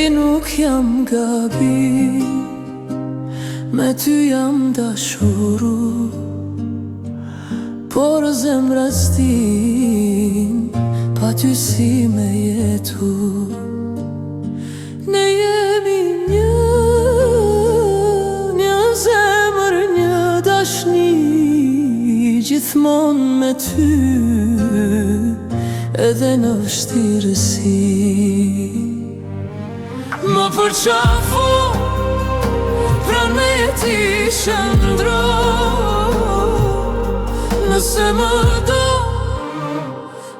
di nuk jam gabim, me ty jam dashuru, por zemra s'din, pa ty si me jetu. Ne jemi një zemër, një dashni, gjithmon me ty, edhe në vështirësi. Më përqafu, pran me jeti shëndro, nëse më do,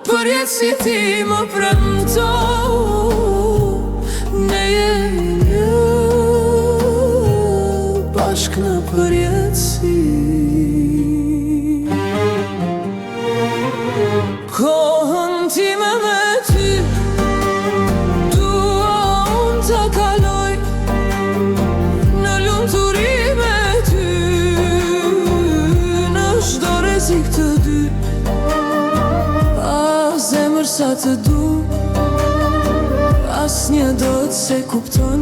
për jetë si ti më premto. Ne jemi një, bashk në përjetësi. Kohën time me ty, dua unë të kaloj, në lumturi me ty, në çdo rrezik të dy. Zemër sa të du, asnjë do të se kupton,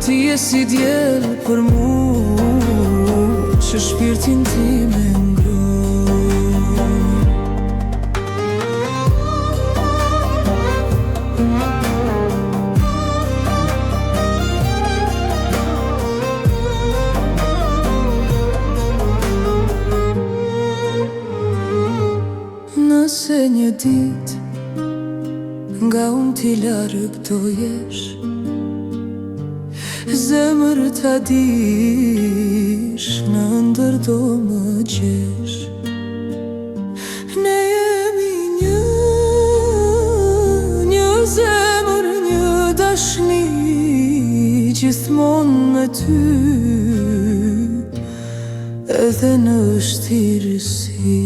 ti je si djel për mu, që shpirtin ti me ngron. Nëse një dit nga unë t'i larg do jesh, zemër ta dish, në ndër do më gjesh. Ne jemi një zemër, një dashni, gjithmon me ty, edhe në vështirësi.